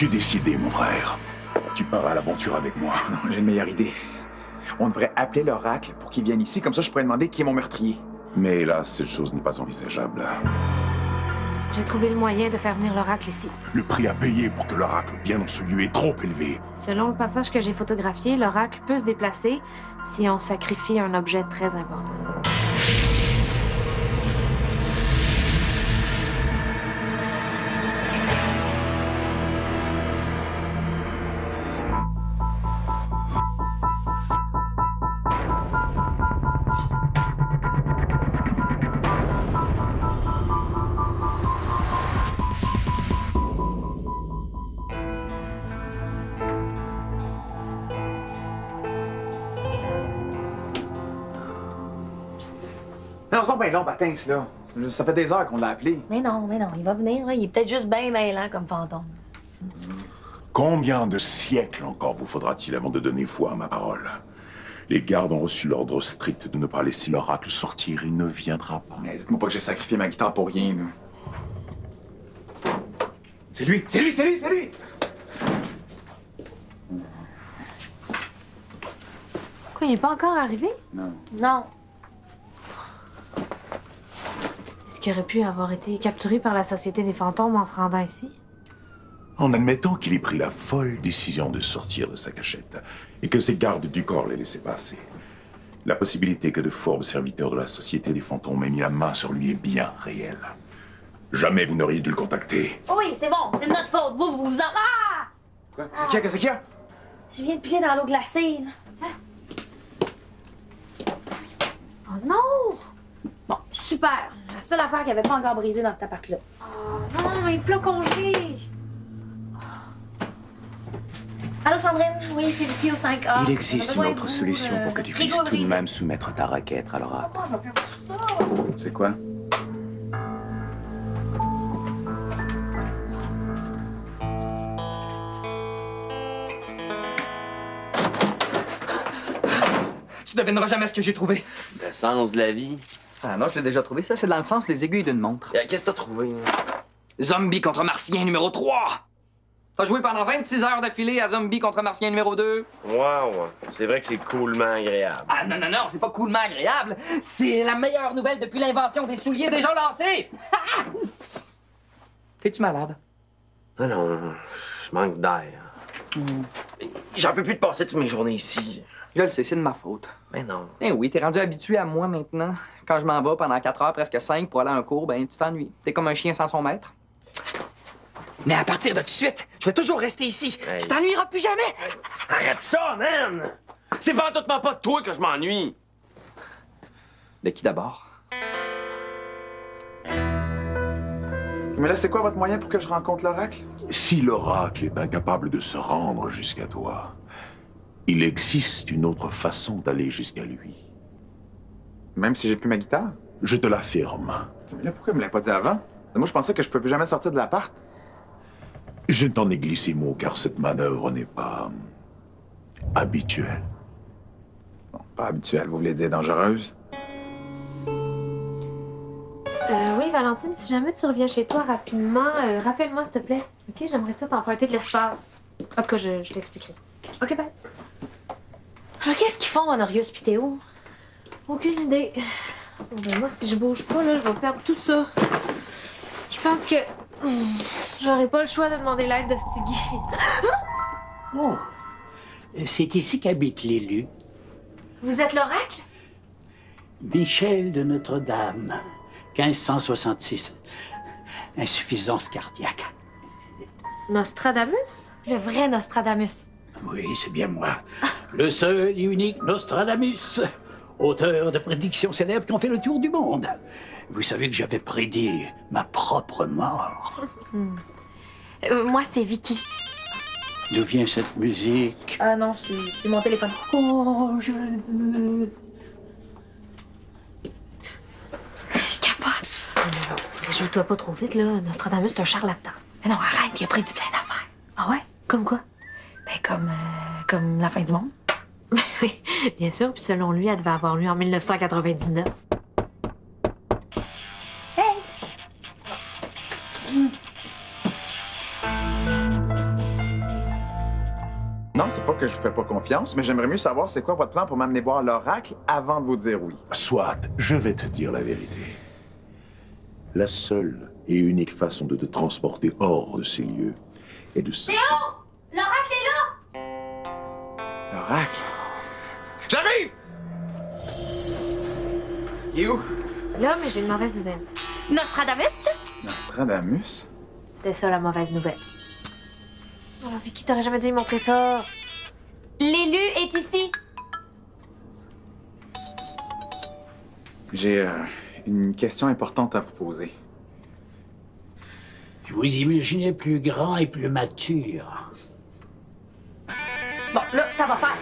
Qu'as-tu décidé, mon frère? Tu pars à l'aventure avec moi. Non, j'ai une meilleure idée. On devrait appeler l'oracle pour qu'il vienne ici, comme ça je pourrais demander qui est mon meurtrier. Mais hélas, cette chose n'est pas envisageable. J'ai trouvé le moyen de faire venir l'oracle ici. Le prix à payer pour que l'oracle vienne en ce lieu est trop élevé. Selon le passage que j'ai photographié, l'oracle peut se déplacer si on sacrifie un objet très important. Non, c'est pas bien long, Patins, là. Ça fait des heures qu'on l'a appelé. Mais non, il va venir, là. Il est peut-être juste bien mêlant comme fantôme. Combien de siècles encore vous faudra-t-il avant de donner foi à ma parole? Les gardes ont reçu l'ordre strict de ne pas laisser l'oracle sortir. Il ne viendra pas. Mais dites-moi pas que j'ai sacrifié ma guitare pour rien, là. C'est lui! C'est lui! C'est lui! C'est lui! Quoi, il est pas encore arrivé? Non. Non. Est-ce qu'il aurait pu avoir été capturé par la Société des fantômes en se rendant ici? En admettant qu'il ait pris la folle décision de sortir de sa cachette et que ses gardes du corps l'aient laissé passer, la possibilité que de forbes serviteurs de la Société des fantômes aient mis la main sur lui est bien réelle. Jamais vous n'auriez dû le contacter. Oui, c'est bon, c'est de notre faute. Vous vous en... Ah! Quoi? Qu'est-ce qu'il y a? Je viens de piler dans l'eau glacée, là. Oh non! Bon, super. La seule affaire qui avait pas encore brisé dans cet appart-là. Oh non, mais plat congé! Allô, Sandrine? Oui, c'est Vicky au 5A. Il existe une autre solution pour que tu puisses tout de même soumettre ta raquette à l'oracle. Pourquoi je vais faire tout ça? C'est quoi? Tu devineras jamais ce que j'ai trouvé. Le sens de la vie. Ah non, je l'ai déjà trouvé. Ça, c'est dans le sens des aiguilles d'une montre. Qu'est-ce que t'as trouvé? Zombie contre Martien numéro 3. T'as joué pendant 26 heures d'affilée à Zombie contre Martien numéro 2. Wow, c'est vrai que c'est coolement agréable. Ah non, c'est pas coolement agréable. C'est la meilleure nouvelle depuis l'invention des souliers déjà lancés. T'es-tu malade? Non, je manque d'air. J'en peux plus de passer toutes mes journées ici. Je le sais, c'est de ma faute. Mais non. Eh oui, t'es rendu habitué à moi maintenant. Quand je m'en vais pendant 4 heures, presque 5, pour aller à un cours, ben tu t'ennuies. T'es comme un chien sans son maître. Mais à partir de tout de suite, je vais toujours rester ici. Hey. Tu t'ennuieras plus jamais. Arrête ça, man! C'est pas tout pas de toi que je m'ennuie. De qui d'abord? Mais là, c'est quoi votre moyen pour que je rencontre l'oracle? Si l'oracle est incapable de se rendre jusqu'à toi, il existe une autre façon d'aller jusqu'à lui. Même si j'ai plus ma guitare? Je te l'affirme. Mais là, pourquoi il me l'a pas dit avant? Moi, je pensais que je peux plus jamais sortir de l'appart. Je t'en ai glissé mot car cette manœuvre n'est pas habituelle. Bon, pas habituel, vous voulez dire dangereuse? Oui, Valentine, si jamais tu reviens chez toi rapidement, rappelle-moi, s'il te plaît. OK, j'aimerais ça t'emprunter de l'espace. En tout cas, je t'expliquerai. OK, bye. Alors, qu'est-ce qu'ils font, Honorius pis Théo? Aucune idée. Bon, ben, moi, si je bouge pas, là, je vais perdre tout ça. Je pense que j'aurai pas le choix de demander l'aide de Stiggy. Oh, c'est ici qu'habite l'élu, Vous êtes l'oracle? Michel de Notre-Dame, 1566. Insuffisance cardiaque. Nostradamus? Le vrai Nostradamus. Oui, c'est bien moi. Le seul et unique Nostradamus, auteur de prédictions célèbres qui ont fait le tour du monde. Vous savez que j'avais prédit ma propre mort. Moi, c'est Vicky. D'où vient cette musique? Ah non, c'est mon téléphone. Oh, je veux... Je capote. Joue-toi pas trop vite, là. Nostradamus, c'est un charlatan. Mais non, arrête, il a prédit plein d'affaires. Ah ouais? Comme quoi? Ben, comme la fin du monde. Oui, bien sûr. Puis selon lui, elle devait avoir lieu en 1999. Non, c'est pas que je vous fais pas confiance, mais j'aimerais mieux savoir c'est quoi votre plan pour m'amener voir l'oracle avant de vous dire oui. Soit, je vais te dire la vérité. La seule et unique façon de te transporter hors de ces lieux est de... Théo! L'oracle est là! L'oracle? J'arrive! Il est où? Là, mais j'ai une mauvaise nouvelle. Nostradamus? Nostradamus? C'était ça, la mauvaise nouvelle. Oh, Vicky, t'aurais jamais dû lui montrer ça. L'élu est ici. J'ai une question importante à vous poser. Je vous imaginais plus grand et plus mature. Bon, là, ça va faire.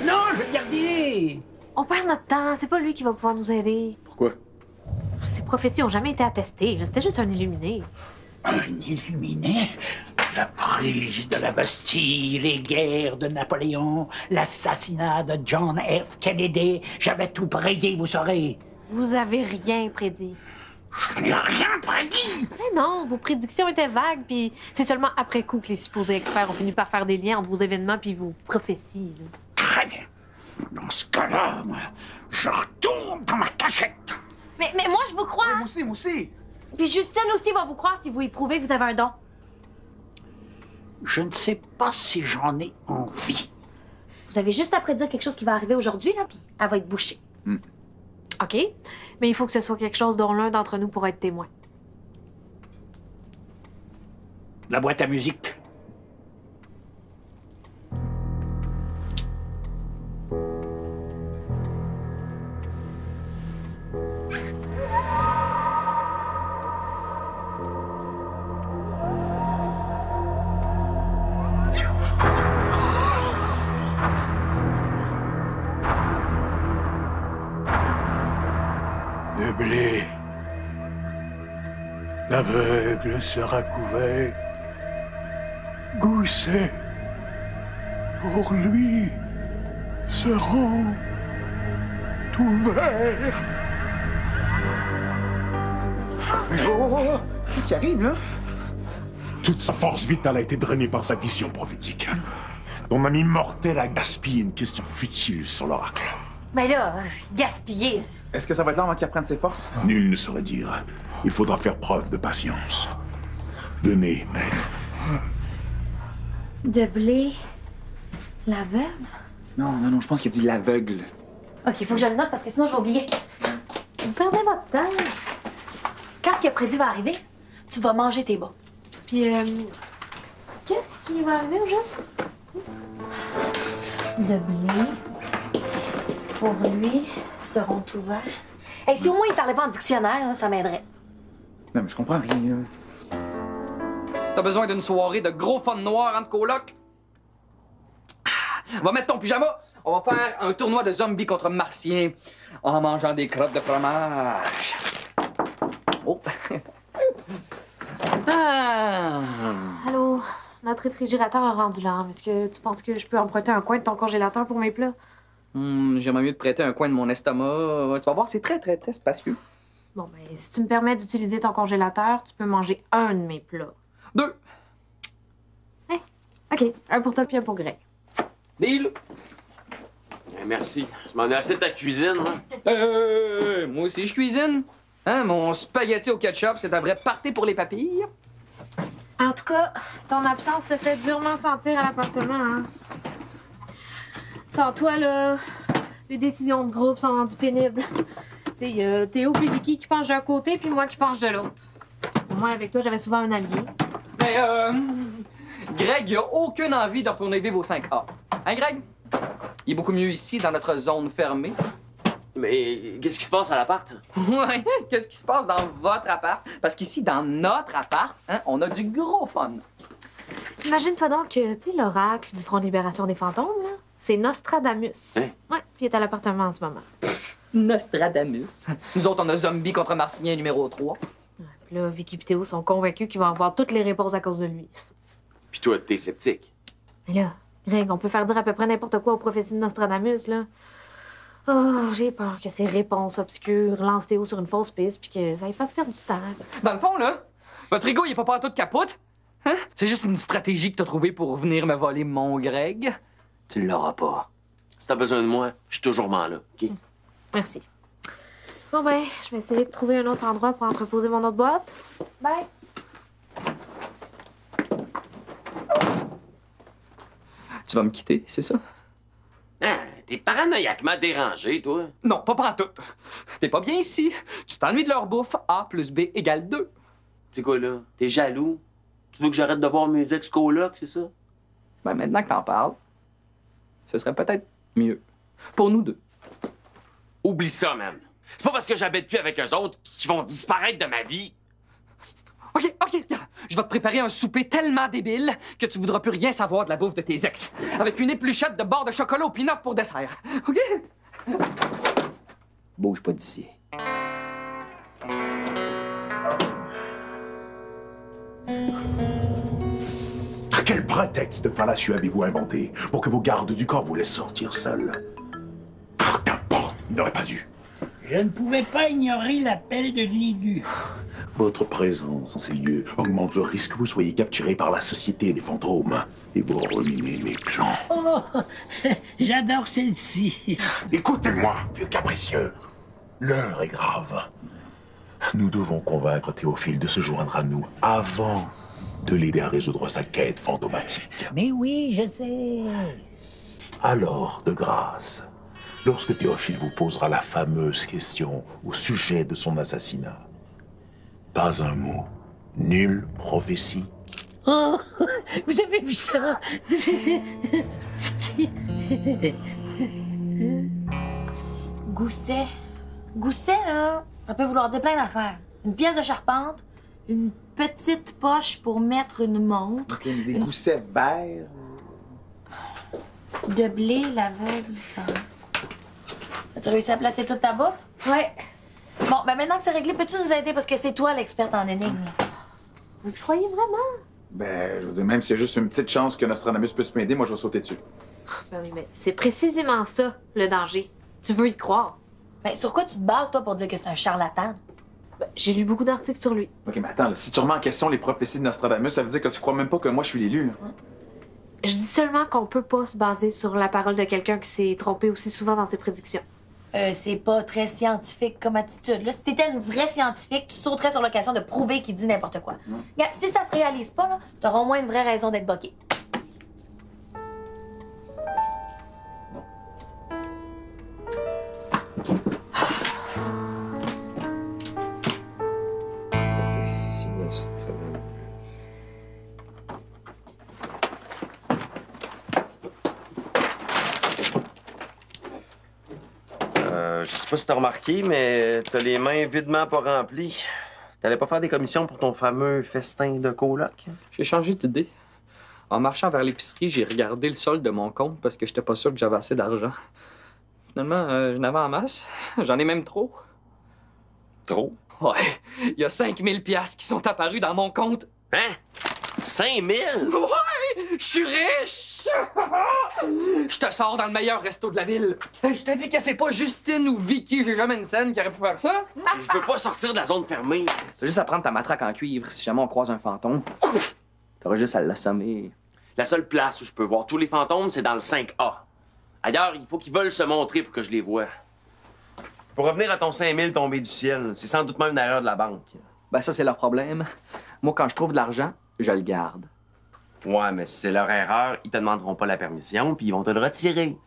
Non, je vais garder. On perd notre temps. C'est pas lui qui va pouvoir nous aider. Pourquoi? Ses prophéties ont jamais été attestées. C'était juste un illuminé. Un illuminé? La prise de la Bastille, les guerres de Napoléon, l'assassinat de John F. Kennedy. J'avais tout prédit, vous saurez. Vous avez rien prédit. Je n'ai rien prédit. Mais non, vos prédictions étaient vagues, puis c'est seulement après coup que les supposés experts ont fini par faire des liens entre vos événements puis vos prophéties. Là. Très bien. Dans ce cas-là, moi, je retourne dans ma cachette. Mais moi, je vous crois. Moi aussi! Puis Justine aussi va vous croire si vous y prouvez que vous avez un don. Je ne sais pas si j'en ai envie. Vous avez juste à prédire quelque chose qui va arriver aujourd'hui, là, puis elle va être bouchée. OK, mais il faut que ce soit quelque chose dont l'un d'entre nous pourra être témoin. La boîte à musique. Le blé. L'aveugle sera couvert. Gousset, pour lui, seront ouverts. Oh! Qu'est-ce qui arrive, là? Toute sa force vitale a été drainée par sa vision prophétique. Ton ami mortel a gaspillé une question futile sur l'oracle. Mais là, gaspiller. Est-ce que ça va être là avant qu'il reprenne ses forces? Nul ne saurait dire. Il faudra faire preuve de patience. Venez, maître. De blé. La veuve? Non, je pense qu'il a dit l'aveugle. OK, faut que je le note parce que sinon je vais oublier. Vous perdez votre temps. Quand ce qu'il a prédit va arriver, tu vas manger tes bas. Puis, qu'est-ce qui va arriver au juste? De blé. Pour lui, seront ouverts. Hey, si au moins il parlait pas en dictionnaire, là, ça m'aiderait. Non, mais je comprends rien. T'as besoin d'une soirée de gros fun noir entre colocs? Va mettre ton pyjama. On va faire un tournoi de zombies contre martiens en mangeant des crottes de fromage. Oh. Ah. Allô, notre réfrigérateur a rendu l'âme. Est-ce que tu penses que je peux emprunter un coin de ton congélateur pour mes plats? J'aimerais mieux te prêter un coin de mon estomac. Tu vas voir, c'est très, très, très spacieux. Bon, ben, si tu me permets d'utiliser ton congélateur, tu peux manger un de mes plats. 2. OK, un pour toi puis un pour Greg. Deal. Merci. Je m'en ai assez de ta cuisine, moi. Moi aussi, je cuisine. Hein, mon spaghetti au ketchup, c'est un vrai party pour les papilles. En tout cas, ton absence se fait durement sentir à l'appartement, hein? Sans toi, là, les décisions de groupe sont rendues pénibles. Tu sais, y a Théo puis Vicky qui penchent d'un côté, puis moi qui penche de l'autre. Au moins, avec toi, j'avais souvent un allié. Mais, Greg, il a aucune envie de retourner vivre au 5A. Hein, Greg? Il est beaucoup mieux ici, dans notre zone fermée. Mais qu'est-ce qui se passe à l'appart? Ouais, qu'est-ce qui se passe dans votre appart? Parce qu'ici, dans notre appart, hein, on a du gros fun. Imagine-toi donc que, tu sais, l'oracle du Front de libération des fantômes, là, c'est Nostradamus. Hein? Ouais, puis il est à l'appartement en ce moment. Nostradamus. Nous autres, on a zombie contre martien numéro 3. Ouais, puis là, Vicky et Théo sont convaincus qu'ils vont avoir toutes les réponses à cause de lui. Puis toi, t'es sceptique. Mais là, Greg, on peut faire dire à peu près n'importe quoi aux prophéties de Nostradamus, là. Oh, j'ai peur que ces réponses obscures lancent Théo sur une fausse piste puis que ça lui fasse perdre du temps. Dans le fond, là, votre ego, il est pas partout de capote. Hein? C'est juste une stratégie que t'as trouvée pour venir me voler mon Greg? Tu l'auras pas. Si t'as besoin de moi, je suis toujours là, OK? Merci. Bon ben, je vais essayer de trouver un autre endroit pour entreposer mon autre boîte. Bye! Tu vas me quitter, c'est ça? Ah, t'es paranoïaquement dérangé, toi. Non, pas pantoute. T'es pas bien ici. Tu t'ennuies de leur bouffe. A plus B égale 2. C'est quoi, là? T'es jaloux? Tu veux que j'arrête de voir mes ex-colocs, c'est ça? Ben, maintenant que t'en parles, ce serait peut-être mieux. Pour nous deux. Oublie ça, man. C'est pas parce que j'habite plus avec eux autres qu'ils vont disparaître de ma vie. OK, regarde. Je vais te préparer un souper tellement débile que tu voudras plus rien savoir de la bouffe de tes ex. Avec une épluchette de barres de chocolat au peanut pour dessert. OK? Bouge pas d'ici. Quel prétexte fallacieux avez-vous inventé pour que vos gardes du corps vous laissent sortir seuls? Qu'importe, il n'aurait pas dû. Je ne pouvais pas ignorer l'appel de Lidu. Votre présence en ces lieux augmente le risque que vous soyez capturé par la société des fantômes et vous ruinez mes plans. Oh, j'adore celle-ci. Écoutez-moi, vieux capricieux. L'heure est grave. Nous devons convaincre Théophile de se joindre à nous avant de l'aider à résoudre sa quête fantomatique. Mais oui, je sais. Alors, de grâce, lorsque Théophile vous posera la fameuse question au sujet de son assassinat, pas un mot, nulle prophétie. Oh, vous avez vu ça? Gousset. Gousset, là, ça peut vouloir dire plein d'affaires. Une pièce de charpente, une petite poche pour mettre une montre, Des goussets verts. de blé, l'aveugle, ça. As-tu réussi à placer toute ta bouffe? Ouais. Bon, ben maintenant que c'est réglé, peux-tu nous aider? Parce que c'est toi l'experte en énigmes. Vous y croyez vraiment? Ben, je veux dire, même s'il y a juste une petite chance que Nostradamus puisse m'aider, moi, je vais sauter dessus. Ben oui, mais c'est précisément ça, le danger. Tu veux y croire. Ben, sur quoi tu te bases, toi, pour dire que c'est un charlatan? Ben, j'ai lu beaucoup d'articles sur lui. OK, mais attends, là, si tu remets en question les prophéties de Nostradamus, ça veut dire que tu crois même pas que moi, je suis l'élu, là. Je dis seulement qu'on peut pas se baser sur la parole de quelqu'un qui s'est trompé aussi souvent dans ses prédictions. C'est pas très scientifique comme attitude. Là, si t'étais une vraie scientifique, tu sauterais sur l'occasion de prouver qu'il dit n'importe quoi. Regarde, si ça se réalise pas, là, t'auras au moins une vraie raison d'être boqué. Prophétie Nostradamus. Je sais pas si t'as remarqué, mais t'as les mains videment pas remplies. T'allais pas faire des commissions pour ton fameux festin de coloc? J'ai changé d'idée. En marchant vers l'épicerie, j'ai regardé le solde de mon compte parce que j'étais pas sûr que j'avais assez d'argent. Finalement, j'en avais en masse. J'en ai même trop. Trop? Ouais, il y a 5000 piastres qui sont apparus dans mon compte. Hein? 5000? Ouais! Je suis riche! Je te sors dans le meilleur resto de la ville. Je te dis que c'est pas Justine ou Vicky, j'ai jamais une scène qui aurait pu faire ça. Je peux pas sortir de la zone fermée. T'as juste à prendre ta matraque en cuivre si jamais on croise un fantôme. T'auras juste à l'assommer. La seule place où je peux voir tous les fantômes, c'est dans le 5A. Ailleurs, il faut qu'ils veulent se montrer pour que je les voie. Pour revenir à ton 5000 tombé du ciel, c'est sans doute même une erreur de la banque. Ben ça, c'est leur problème. Moi, quand je trouve de l'argent, je le garde. Ouais, mais si c'est leur erreur, ils te demanderont pas la permission, puis ils vont te le retirer. Tu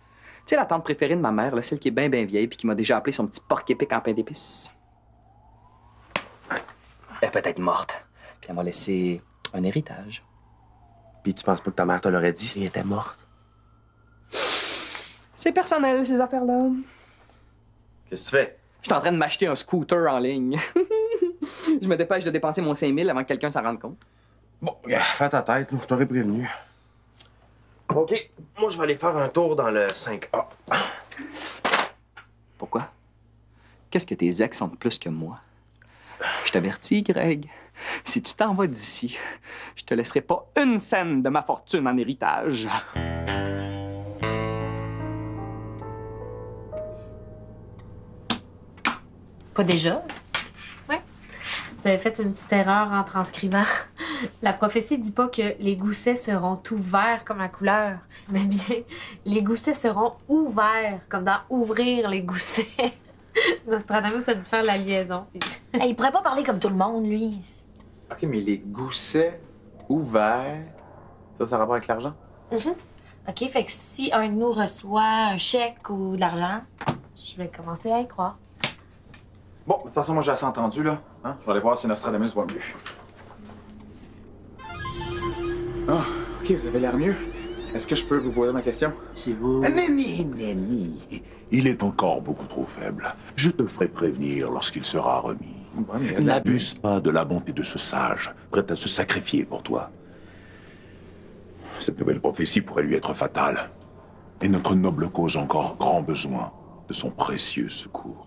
sais, la tante préférée de ma mère, là, celle qui est bien vieille puis qui m'a déjà appelé son petit porc épic en pain d'épices. Elle est peut-être morte. Puis elle m'a laissé un héritage. Puis tu penses pas que ta mère te l'aurait dit si elle était morte? C'est personnel, ces affaires-là. Qu'est-ce que tu fais? Je suis en train de m'acheter un scooter en ligne. Je me dépêche de dépenser mon 5000 avant que quelqu'un s'en rende compte. Bon, fais ta tête, là, je t'aurais prévenu. OK, moi je vais aller faire un tour dans le 5A. Pourquoi? Qu'est-ce que tes ex sont de plus que moi? Je t'avertis, Greg. Si tu t'en vas d'ici, je te laisserai pas une scène de ma fortune en héritage. Pas déjà? Vous avez fait une petite erreur en transcrivant La prophétie dit pas que les goussets seront tout verts comme la couleur, mais bien, les goussets seront ouverts, comme dans ouvrir les goussets. Nostradamus a dû faire la liaison. Hey, il pourrait pas parler comme tout le monde, lui. OK, mais les goussets ouverts, ça a rapport avec l'argent? OK, fait que si un de nous reçoit un chèque ou de l'argent, Je vais commencer à y croire. Bon, de toute façon, moi, j'ai assez entendu, là. Hein? Je vais aller voir si Nostradamus va mieux. Ah, OK, vous avez l'air mieux. Est-ce que je peux vous poser ma question? C'est vous. Nenni. Il est encore beaucoup trop faible. Je te ferai prévenir lorsqu'il sera remis. Ouais, mais N'abuse pas de la bonté de ce sage, prêt à se sacrifier pour toi. Cette nouvelle prophétie pourrait lui être fatale. Et notre noble cause a encore grand besoin de son précieux secours.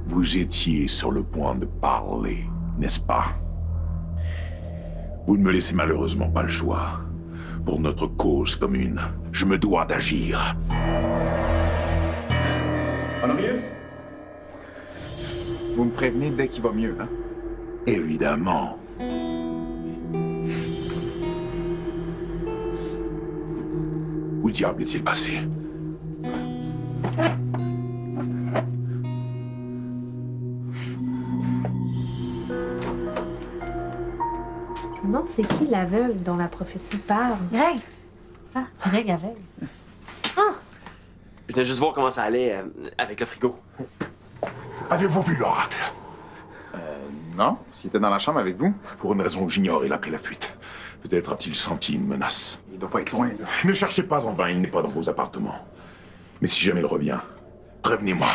Vous étiez sur le point de parler, n'est-ce pas? Vous ne me laissez malheureusement pas le choix. Pour notre cause commune, je me dois d'agir. Honorius? Vous me prévenez dès qu'il va mieux, hein? Évidemment. Où diable est-il passé? Je me demande c'est qui l'aveugle dont la prophétie parle. Greg, Ah, Greg aveugle. Je venais juste voir comment ça allait avec le frigo. Avez-vous vu l'oracle? Non? S'il était dans la chambre avec vous, Pour une raison que j'ignore, il a pris la fuite. Peut-être a-t-il senti une menace. il doit pas être loin, là. Ne cherchez pas en vain, il n'est pas dans vos appartements. Mais si jamais il revient, prévenez-moi.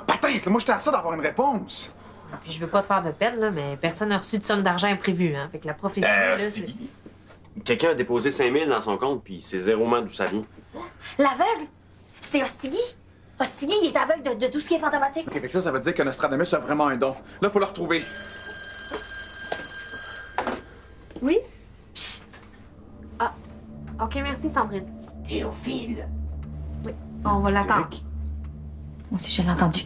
Patin, moi, j'étais à ça d'avoir une réponse. Puis je veux pas te faire de peine, là, mais personne n'a reçu de somme d'argent imprévue, hein. Fait que la prophétie, là, c'est... Quelqu'un a déposé 5000 dans son compte, puis c'est zéroment d'où ça vient. l'aveugle, c'est Ostigui. Ostigui, il est aveugle de tout ce qui est fantomatique. OK, fait que ça veut dire que Nostradamus a vraiment un don. Là, faut le retrouver. Oui? Ah, OK, merci, Sandrine. Théophile. Oui, on va l'attendre. Moi aussi, je l'ai entendu.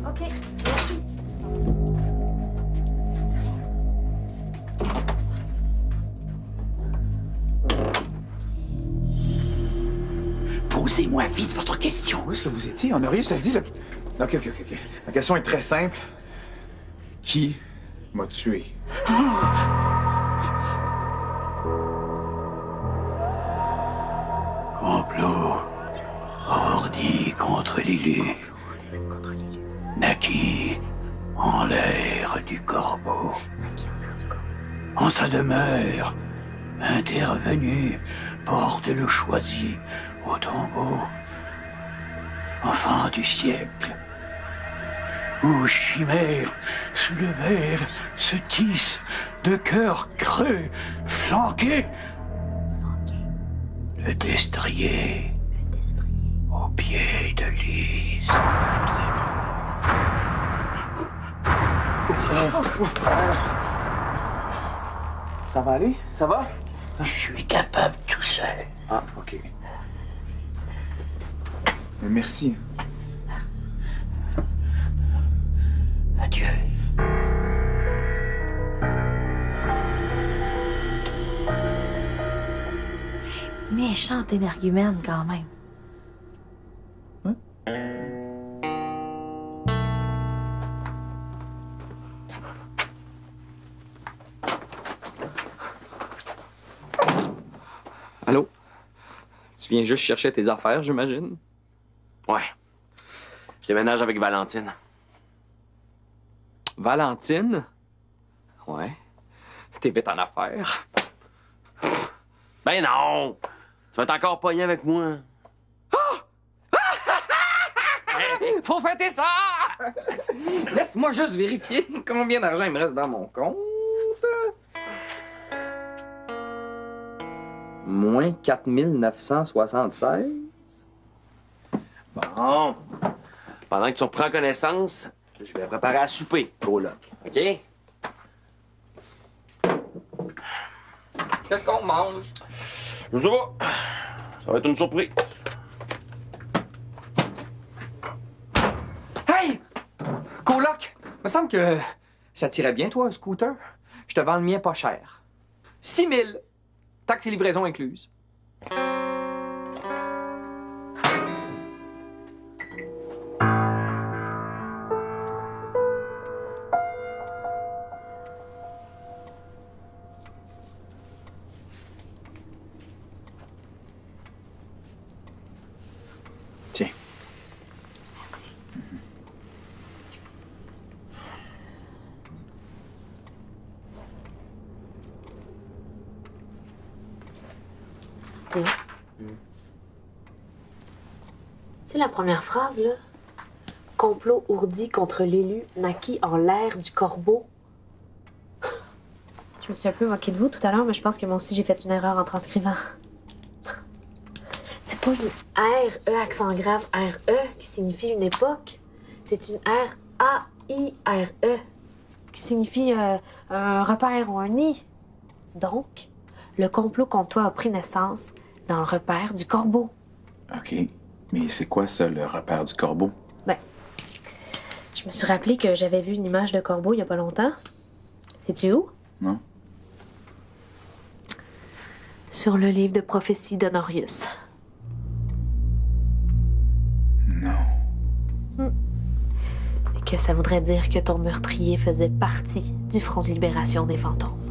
OK, merci. Posez-moi vite votre question. Où est-ce que vous étiez? Honorius a dit, là... OK. La question est très simple. Qui m'a tué? Complot ordi contre Lily. Naquit en l'air du corbeau. En sa demeure, intervenu, porte le choisi au tombeau. Enfant du siècle, où chimères sous le verre se tissent de cœurs creux, flanqués. Le destrier au pied de Lise. Ça va aller? Ça va? Je suis capable tout seul. Ah, OK. Mais merci. Adieu. Méchante énergumène, quand même. Allô? Tu viens juste chercher tes affaires, j'imagine? Ouais. Je déménage avec Valentine. Valentine? Ouais. T'es vite en affaires. Ben non! Tu vas être encore pogné avec moi. Faut fêter ça! Laisse-moi juste vérifier combien d'argent il me reste dans mon compte. Moins 4976. Bon. Pendant que tu reprends connaissance, je vais préparer à souper, gros loc. OK? Qu'est-ce qu'on mange? Je sais pas. Ça va être une surprise. Hey! Coloc! Me semble que ça tirait bien, toi, un scooter. Je te vends le mien pas cher. 6 000! Taxes et livraison incluses. Tiens. Merci. Théo? Tu sais la première phrase, là? Complot ourdi contre l'élu naquit en l'air du corbeau. Je me suis un peu moquée de vous tout à l'heure, mais je pense que moi aussi j'ai fait une erreur en transcrivant. C'est pas une R, E accent grave, R, E qui signifie une époque. C'est une R, A, I, R, E qui signifie un repère ou un nid. Donc, le complot contre toi a pris naissance dans le repère du corbeau. OK. Mais c'est quoi ça, le repère du corbeau? Ben, je me suis rappelé que j'avais vu une image de corbeau il y a pas longtemps. Sais-tu où? Non. Sur le livre de prophétie d'Honorius. Non. Et que ça voudrait dire que ton meurtrier faisait partie du Front de libération des fantômes.